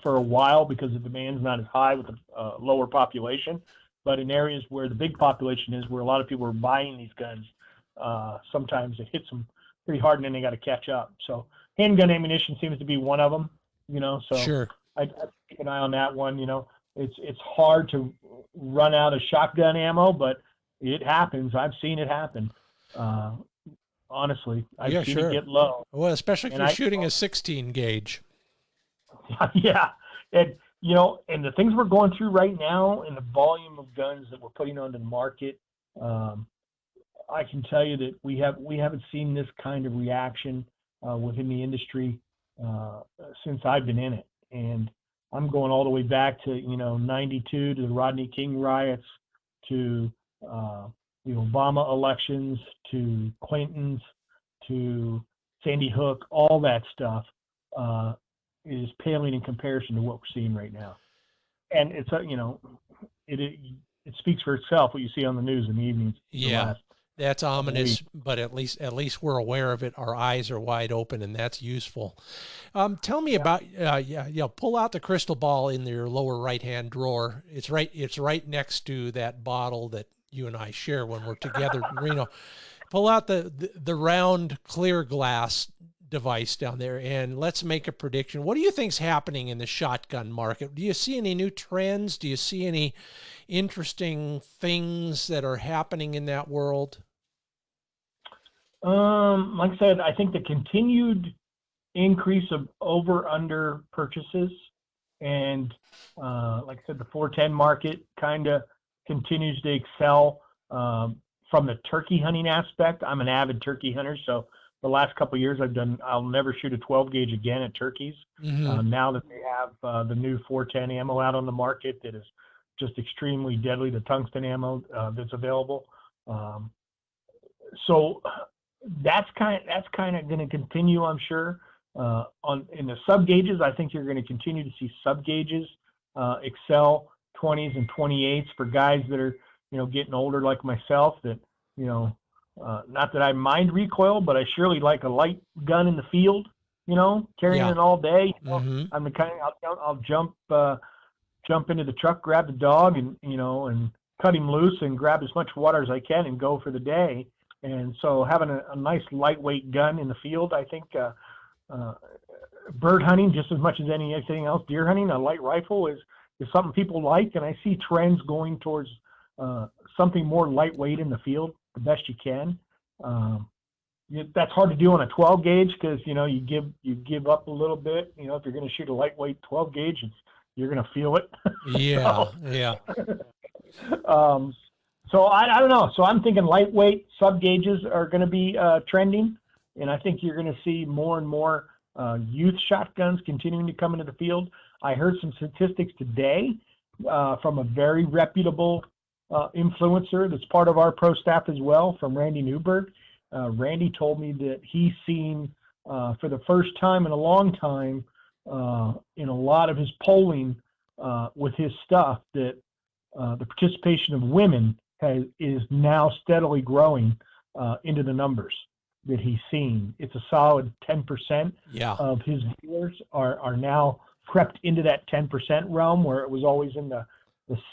Speaker 2: for a while because the demand's not as high with the lower population. But in areas where the big population is, where a lot of people are buying these guns, sometimes it hits them pretty hard, and then they got to catch up. So handgun ammunition seems to be one of them. So
Speaker 1: sure.
Speaker 2: I keep an eye on that one. It's hard to run out of shotgun ammo, but it happens. I've seen it happen. Honestly, I've seen it get low.
Speaker 1: Well, especially if you're shooting a 16 gauge.
Speaker 2: Yeah, and and the things we're going through right now, and the volume of guns that we're putting onto the market, I can tell you that we haven't seen this kind of reaction within the industry since I've been in it. And I'm going all the way back to 92, to the Rodney King riots, to the Obama elections, to Clinton's, to Sandy Hook. All that stuff is paling in comparison to what we're seeing right now. And it's it speaks for itself what you see on the news in the evenings.
Speaker 1: Yeah. That's ominous, but at least we're aware of it. Our eyes are wide open, and that's useful. Tell me about pull out the crystal ball in your lower right-hand drawer. It's right next to that bottle that you and I share when we're together in Reno. Pull out the round clear glass device down there, and let's make a prediction. What do you think's happening in the shotgun market? Do you see any new trends? Do you see any interesting things that are happening in that world?
Speaker 2: Like I said, I think the continued increase of over-under purchases, and like I said, the 410 market kind of continues to excel from the turkey hunting aspect. I'm an avid turkey hunter, so the last couple of years I'll never shoot a 12 gauge again at turkeys.
Speaker 1: Mm-hmm.
Speaker 2: Now that they have the new 410 ammo out on the market that is just extremely deadly, the tungsten ammo that's available. So that's kind of going to continue, I'm sure. In the sub gauges, I think you're going to continue to see sub gauges Excel 20s and 28s for guys that are, getting older like myself that, not that I mind recoil, but I surely like a light gun in the field, carrying
Speaker 1: Yeah.
Speaker 2: it all day.
Speaker 1: Mm-hmm.
Speaker 2: I'm the kind I'll jump into the truck, grab the dog, and cut him loose and grab as much water as I can and go for the day. And so having a nice lightweight gun in the field, I think bird hunting just as much as anything else, deer hunting, a light rifle is something people like. And I see trends going towards something more lightweight in the field the best you can. That's hard to do on a 12 gauge because you give up a little bit. If you're going to shoot a lightweight 12 gauge, you're going to feel it.
Speaker 1: Yeah. Yeah.
Speaker 2: So I don't know. So I'm thinking lightweight sub gauges are going to be trending, and I think you're going to see more and more youth shotguns continuing to come into the field. I heard some statistics today from a very reputable influencer that's part of our pro staff as well, from Randy Newberg. Randy told me that he's seen for the first time in a long time in a lot of his polling with his stuff that the participation of women is now steadily growing into the numbers that he's seen. It's a solid 10% of his viewers are now crept into that 10% realm, where it was always in the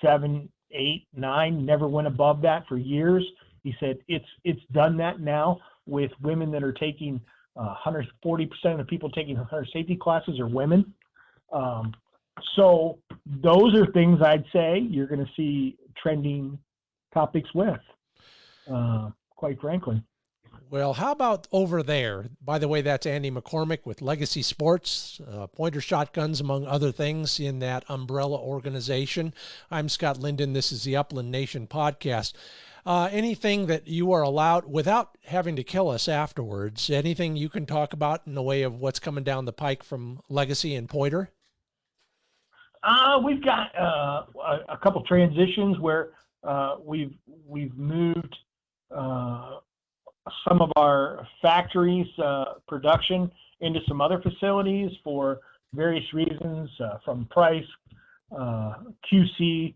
Speaker 2: 7, 8, 9, never went above that for years. He said it's done that now with women that are taking 140% of the people taking hunter safety classes are women. So those are things I'd say you're going to see trending topics with, quite frankly.
Speaker 1: Well, how about over there? By the way, that's Andy McCormick with Legacy Sports, Pointer Shotguns, among other things in that umbrella organization. I'm Scott Linden. This is the Upland Nation podcast. Anything that you are allowed, without having to kill us afterwards, anything you can talk about in the way of what's coming down the pike from Legacy and Pointer?
Speaker 2: We've got a couple transitions where we've moved some of our factories production into some other facilities for various reasons, from price, QC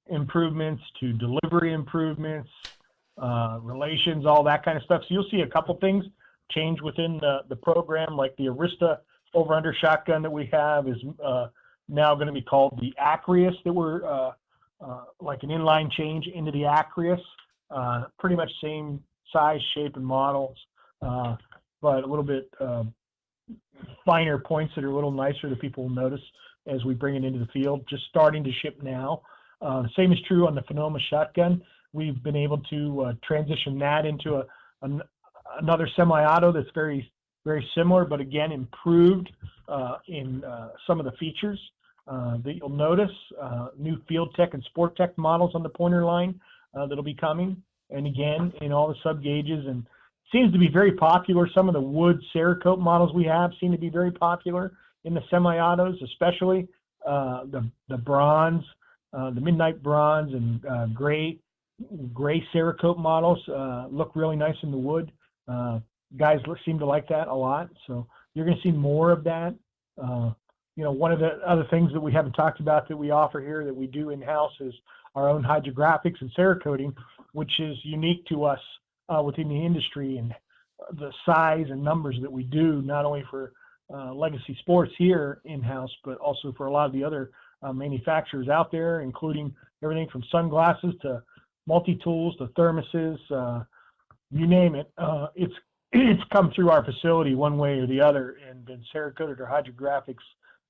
Speaker 2: improvements to delivery improvements, relations, all that kind of stuff. So you'll see a couple things change within the program, like the Arista over-under shotgun that we have is now going to be called the Acreus, that we're like an inline change into the Acreus, pretty much same size, shape, and models, but a little bit finer points that are a little nicer that people will notice as we bring it into the field, just starting to ship now. Same is true on the Sonoma shotgun. We've been able to transition that into another semi-auto that's very, very similar, but again, improved in some of the features that you'll notice. New Field Tech and Sport Tech models on the Pointer line that'll be coming. And again, in all the sub gauges, and seems to be very popular. Some of the wood Cerakote models we have seem to be very popular in the semi-autos, especially the bronze, the midnight bronze and gray Cerakote models look really nice in the wood. Guys seem to like that a lot, so you're going to see more of that. One of the other things that we haven't talked about that we offer here that we do in-house is our own hydrographics and Cerakoting, which is unique to us within the industry, and the size and numbers that we do, not only for Legacy Sports here in-house, but also for a lot of the other manufacturers out there, including everything from sunglasses to multi-tools to thermoses, you name it. It's come through our facility one way or the other and been Cerakoted or hydrographics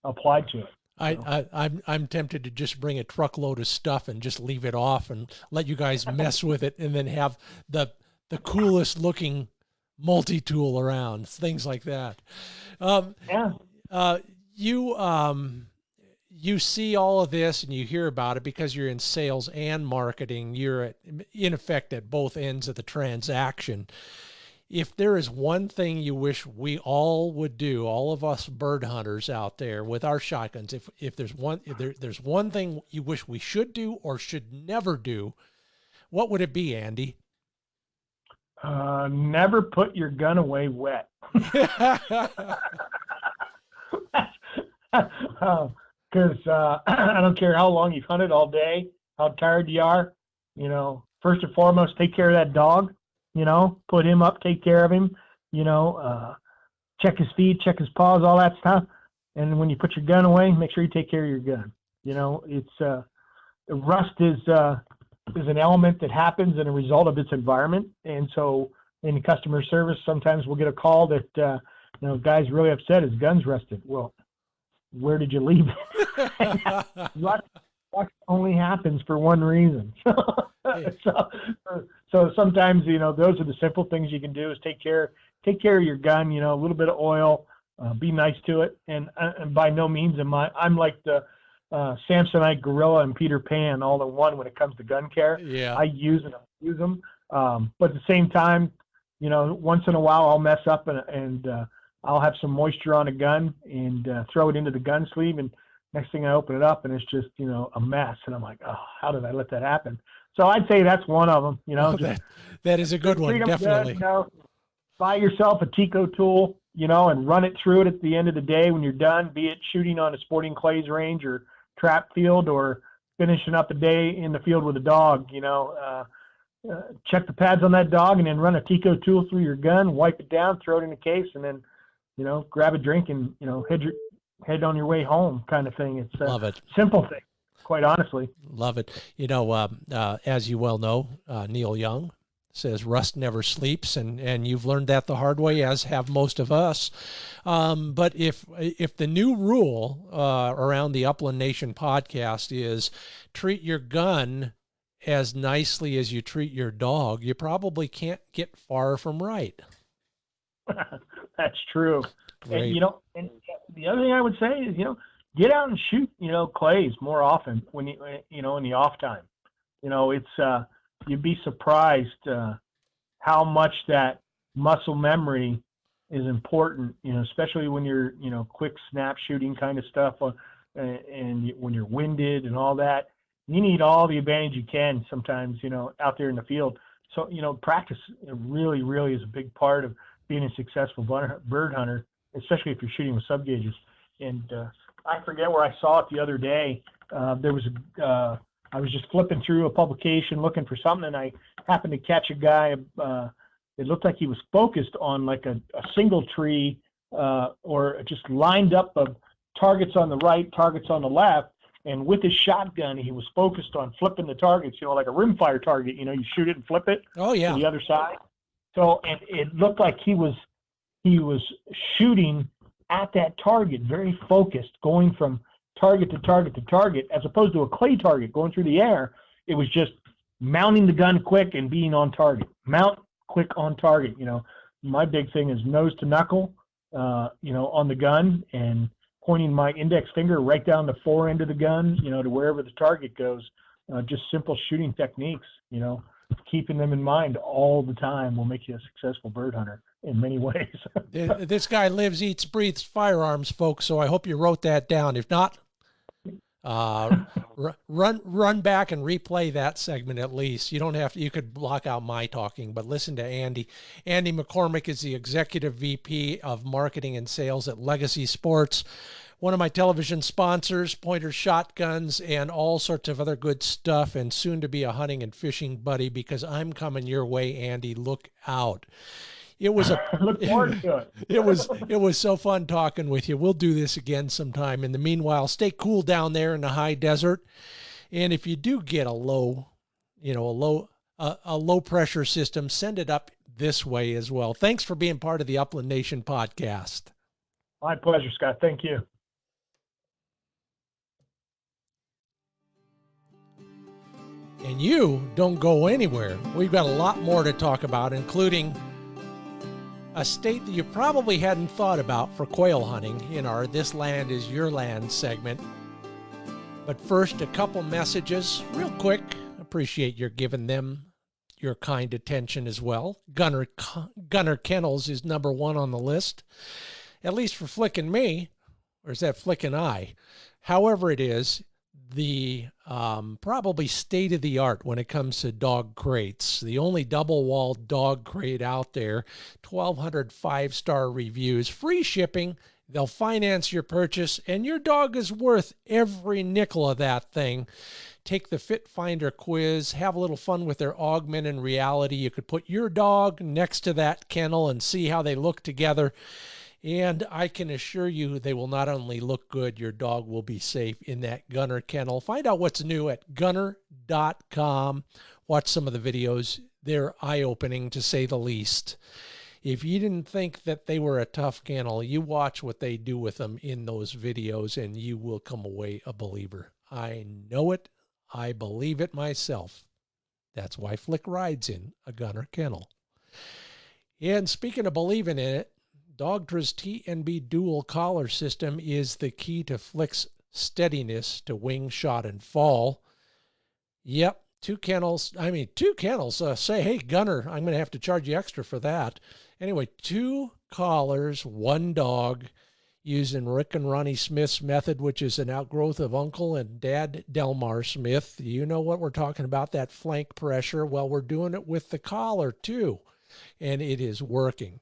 Speaker 2: applied to it.
Speaker 1: I'm tempted to just bring a truckload of stuff and just leave it off and let you guys mess with it, and then have the coolest looking multi-tool around, things like that. You see all of this and you hear about it because you're in sales and marketing. You're in effect at both ends of the transaction. If there is one thing you wish we all would do, all of us bird hunters out there with our shotguns, if there's one thing you wish we should do or should never do, what would it be, Andy?
Speaker 2: Never put your gun away wet. because I don't care how long you've hunted all day, how tired you are. First and foremost, take care of that dog. Put him up, take care of him. Check his feet, check his paws, all that stuff. And when you put your gun away, make sure you take care of your gun. It's rust is an element that happens as a result of its environment. And so in customer service, sometimes we'll get a call that guy's really upset, his gun's rusted. Well, where did you leave it? Rust only happens for one reason. So sometimes those are the simple things you can do, is take care of your gun. A little bit of oil, be nice to it, and by no means I'm like the Samsonite gorilla and Peter Pan all in one when it comes to gun care.
Speaker 1: Yeah.
Speaker 2: I use them, but at the same time, once in a while I'll mess up and I'll have some moisture on a gun and throw it into the gun sleeve, and next thing I open it up and it's just a mess, and I'm like, oh, how did I let that happen? So I'd say that's one of them.
Speaker 1: That is a good one, definitely.
Speaker 2: Good, buy yourself a Tico tool, and run it through it at the end of the day when you're done, be it shooting on a sporting clays range or trap field or finishing up a day in the field with a dog. Check the pads on that dog and then run a Tico tool through your gun, wipe it down, throw it in a case, and then, grab a drink and, head on your way home, kind of thing. It's
Speaker 1: Love it.
Speaker 2: Simple thing, quite honestly.
Speaker 1: Love it. As you well know, Neil Young says rust never sleeps, and you've learned that the hard way, as have most of us. But if the new rule around the Upland Nation podcast is treat your gun as nicely as you treat your dog, you probably can't get far from right.
Speaker 2: That's true.
Speaker 1: Great.
Speaker 2: And the other thing I would say is, get out and shoot, clays more often when in the off time. It's you'd be surprised how much that muscle memory is important, especially when you're, quick snap shooting kind of stuff, and when you're winded and all that. You need all the advantage you can sometimes, out there in the field. So, practice really, really is a big part of being a successful bird hunter, especially if you're shooting with sub gauges. And I forget where I saw it the other day. There was I was just flipping through a publication looking for something, and I happened to catch a guy. It looked like he was focused on like a single tree, or just lined up of targets on the right, targets on the left. And with his shotgun, he was focused on flipping the targets, like a rimfire target. You shoot it and flip it
Speaker 1: to
Speaker 2: the other side. So, and it looked like he was shooting at that target, very focused, going from target to target to target, as opposed to a clay target going through the air. It was just mounting the gun quick and being on target. Mount quick on target. My big thing is nose to knuckle, on the gun, and pointing my index finger right down the fore end of the gun, to wherever the target goes. Just simple shooting techniques, keeping them in mind all the time will make you a successful bird hunter in many ways.
Speaker 1: This guy lives, eats, breathes firearms, folks, so I hope you wrote that down. If not, run back and replay that segment at least. You don't have to, you could block out my talking, but listen to Andy. Andy McCormick is the Executive VP of Marketing and Sales at Legacy Sports, one of my television sponsors, Pointer Shotguns, and all sorts of other good stuff, and soon to be a hunting and fishing buddy, because I'm coming your way, Andy. Look out. It was
Speaker 2: Look forward to it.
Speaker 1: It was so fun talking with you. We'll do this again sometime. In the meanwhile, stay cool down there in the high desert. And if you do get a low pressure system, send it up this way as well. Thanks for being part of the Upland Nation podcast.
Speaker 2: My pleasure, Scott. Thank you.
Speaker 1: And you don't go anywhere. We've got a lot more to talk about, including a state that you probably hadn't thought about for quail hunting in our This Land is Your Land segment. But first, a couple messages real quick. Appreciate your giving them your kind attention as well. Gunner Kennels is number one on the list, at least for flicking me, or is that flicking I? However it is, the probably state-of-the-art when it comes to dog crates. The only double-walled dog crate out there, 1,200 five-star reviews, free shipping, They'll finance your purchase, and your dog is worth every nickel of that thing. Take the Fit Finder quiz, have a little fun with their augmented reality. You could put your dog next to that kennel and see how they look together. And I can assure you they will not only look good, your dog will be safe in that Gunner kennel. Find out what's new at gunner.com. Watch some of the videos. They're eye-opening, to say the least. If you didn't think that they were a tough kennel, you watch what they do with them in those videos, and you will come away a believer. I know it. I believe it myself. That's why Flick rides in a Gunner kennel. And speaking of believing in it, Dogtra's T&B dual collar system is the key to Flick's steadiness to wing, shot, and fall. Yep, two kennels. Say, hey, Gunner, I'm going to have to charge you extra for that. Anyway, 2 collars, 1 dog, using Rick and Ronnie Smith's method, which is an outgrowth of Uncle and Dad Delmar Smith. You know what we're talking about, that flank pressure. Well, we're doing it with the collar too, and it is working.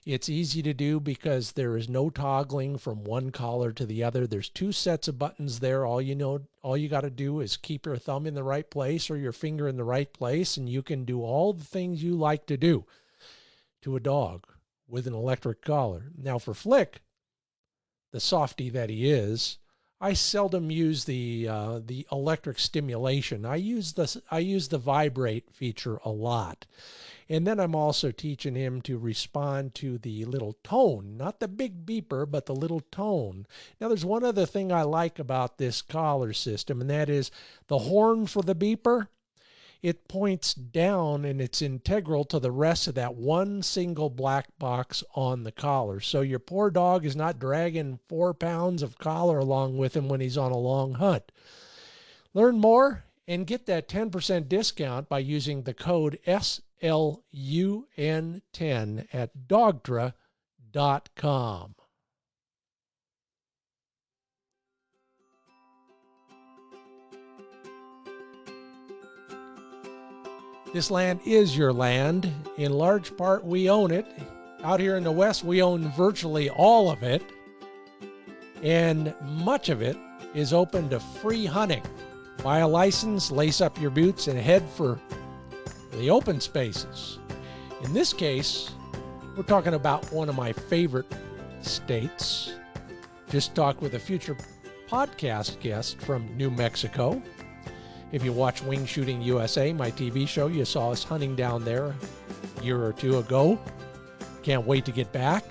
Speaker 1: It's easy to do because there is no toggling from one collar to the other. There's 2 sets of buttons there. All you got to do is keep your thumb in the right place or your finger in the right place, and you can do all the things you like to do to a dog with an electric collar. Now for Flick, the softy that he is, I seldom use the electric stimulation. I use the vibrate feature a lot. And then I'm also teaching him to respond to the little tone, not the big beeper, but the little tone. Now, there's one other thing I like about this collar system, and that is the horn for the beeper. It points down, and it's integral to the rest of that one single black box on the collar. So your poor dog is not dragging 4 pounds of collar along with him when he's on a long hunt. Learn more and get that 10% discount by using the code SLUN10 at Dogtra.com. This land is your land. In large part, we own it. Out here in the West, we own virtually all of it. And much of it is open to free hunting. Buy a license, lace up your boots, and head for the open spaces. In this case, we're talking about one of my favorite states. Just talked with a future podcast guest from New Mexico. If you watch Wing Shooting USA, my TV show, you saw us hunting down there a year or 2 ago. Can't wait to get back.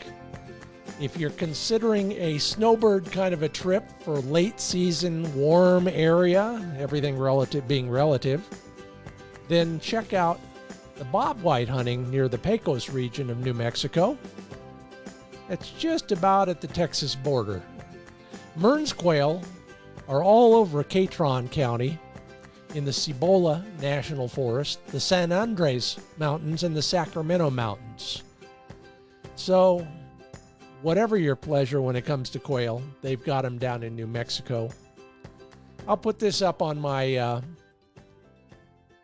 Speaker 1: If you're considering a snowbird kind of a trip for late season, warm area, everything being relative, then check out the bobwhite hunting near the Pecos region of New Mexico. It's just about at the Texas border. Mearns quail are all over Catron County, in the Cibola National Forest, the San Andres Mountains, and the Sacramento Mountains. So, whatever your pleasure when it comes to quail, they've got them down in New Mexico. I'll put this up on my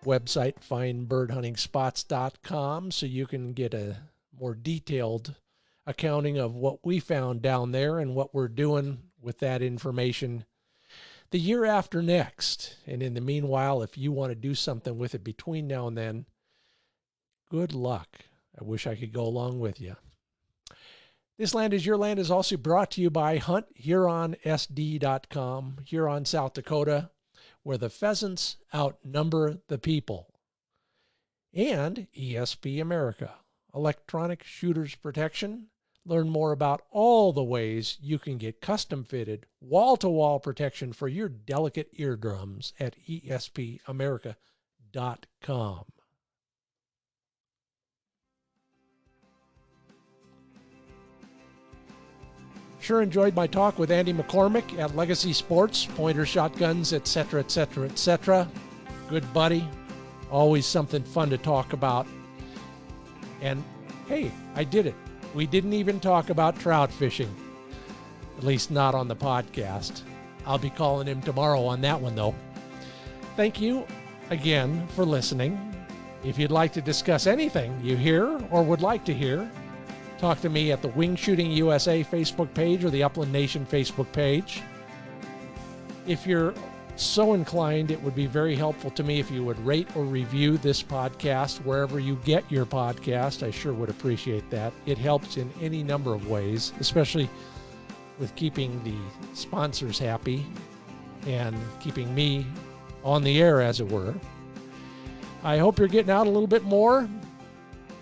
Speaker 1: website, findbirdhuntingspots.com, so you can get a more detailed accounting of what we found down there and what we're doing with that information the year after next. And in the meanwhile, if you want to do something with it between now and then, good luck. I wish I could go along with you. This Land is Your Land is also brought to you by HuntHuronSD.com, Huron, South Dakota, where the pheasants outnumber the people. And ESP America, Electronic Shooters Protection. Learn more about all the ways you can get custom-fitted, wall-to-wall protection for your delicate eardrums at espamerica.com. Sure enjoyed my talk with Andy McCormick at Legacy Sports, pointer shotguns, etc., etc., etc. Good buddy. Always something fun to talk about. And, hey, I did it. We didn't even talk about trout fishing, at least not on the podcast. I'll be calling him tomorrow on that one, though. Thank you again for listening. If you'd like to discuss anything you hear or would like to hear, Talk to me at the Wing Shooting USA Facebook page or the Upland Nation Facebook page. If you're so inclined, it would be very helpful to me if you would rate or review this podcast wherever you get your podcast. I sure would appreciate that. It helps in any number of ways, especially with keeping the sponsors happy and keeping me on the air, as it were. I hope you're getting out a little bit more,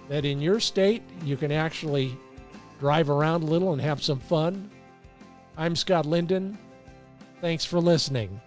Speaker 1: that in your state you can actually drive around a little and have some fun. I'm Scott Linden. Thanks for listening.